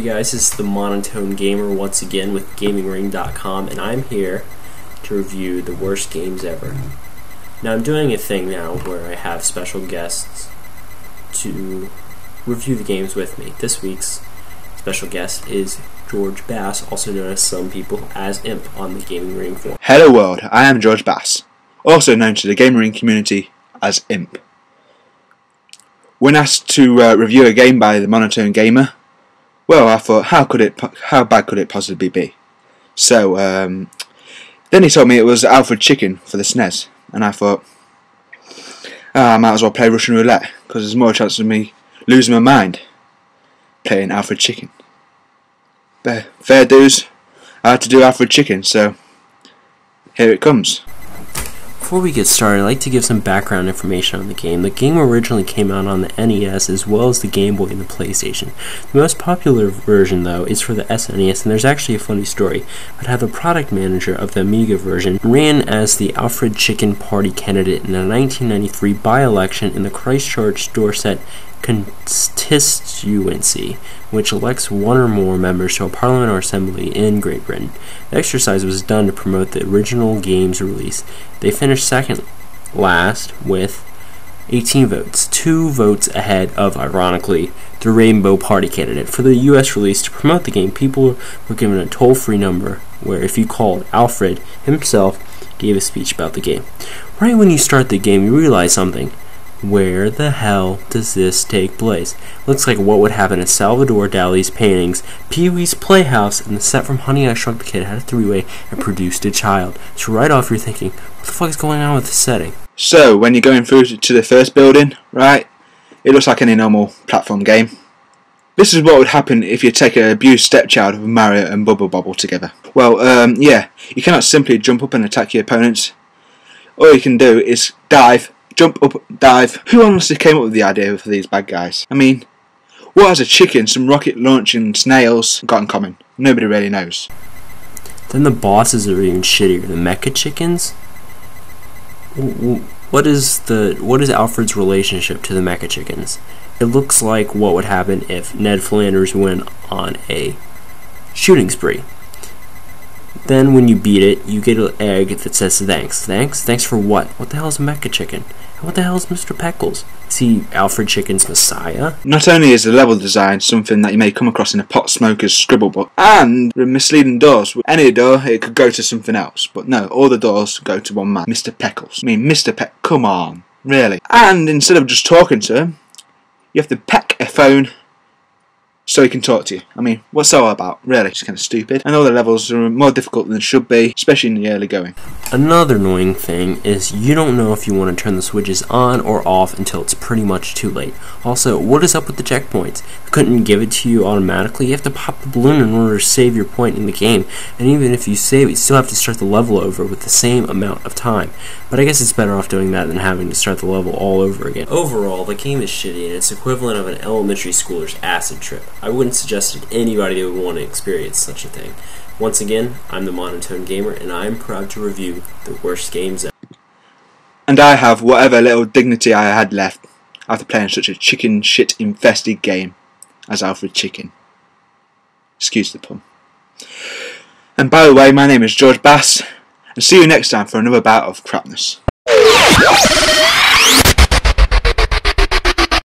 guys, this is the Monotone Gamer once again with GamingRing.com, and I'm here to review the worst games ever. Now I'm doing a thing now where I have special guests to review the games with me. This week's special guest is George Bass, also known as some people as Imp on the Gaming Ring forum. Hello world, I am George Bass, also known to the Gaming Ring community as Imp. When asked to review a game by the Monotone Gamer, well, I thought, how bad could it possibly be? So then he told me it was Alfred Chicken for the SNES, and I thought, I might as well play Russian roulette because there's more chance of me losing my mind playing Alfred Chicken. But fair dues, I had to do Alfred Chicken, so here it comes. Before we get started, I'd like to give some background information on the game. The game originally came out on the NES as well as the Game Boy and the PlayStation. The most popular version, though, is for the SNES, and there's actually a funny story about how the product manager of the Amiga version ran as the Alfred Chicken party candidate in a 1993 by-election in the Christchurch Dorset constituency, which elects one or more members to a parliament or assembly in Great Britain. The exercise was done to promote the original game's release. They finished second last with 18 votes, 2 votes ahead of, ironically, the Rainbow Party candidate. For the US release, to promote the game, people were given a toll-free number where if you called, Alfred himself gave a speech about the game. Right when you start the game, you realize something. Where the hell does this take place? Looks like what would happen in Salvador Dali's paintings, Pee-wee's Playhouse, and the set from Honey, I Shrunk the Kid had a three-way and produced a child. So right off you're thinking, what the fuck is going on with the setting? So when you're going through to the first building, right, it looks like any normal platform game. This is what would happen if you take an abused stepchild of Mario and Bubble Bobble together. Well, yeah, you cannot simply jump up and attack your opponents. All you can do is dive, jump up, dive. Who honestly came up with the idea for these bad guys? I mean, what has a chicken, some rocket launching snails got in common? Nobody really knows. Then the bosses are even shittier. The Mecha Chickens? What is Alfred's relationship to the Mecha Chickens? It looks like what would happen if Ned Flanders went on a shooting spree. Then when you beat it, you get an egg that says thanks. Thanks? Thanks for what? What the hell is a Mecha Chicken? And what the hell is Mr. Peckles? Is he Alfred Chicken's messiah? Not only is the level design something that you may come across in a pot smoker's scribble book, and with misleading doors. Any door, it could go to something else. But no, all the doors go to one man, Mr. Peckles. I mean, Mr. Peck, come on, really. And instead of just talking to him, you have to peck a phone so he can talk to you. I mean, what's that all about? Really, it's kind of stupid. And all the levels are more difficult than they should be, especially in the early going. Another annoying thing is you don't know if you want to turn the switches on or off until it's pretty much too late. Also, what is up with the checkpoints? They couldn't give it to you automatically. You have to pop the balloon in order to save your point in the game. And even if you save it, you still have to start the level over with the same amount of time. But I guess it's better off doing that than having to start the level all over again. Overall, the game is shitty and it's equivalent of an elementary schooler's acid trip. I wouldn't suggest to anybody that would want to experience such a thing. Once again, I'm the Monotone Gamer, and I am proud to review the worst games ever. And I have whatever little dignity I had left after playing such a chicken shit infested game as Alfred Chicken. Excuse the pun. And by the way, my name is George Bass, and see you next time for another bout of crapness.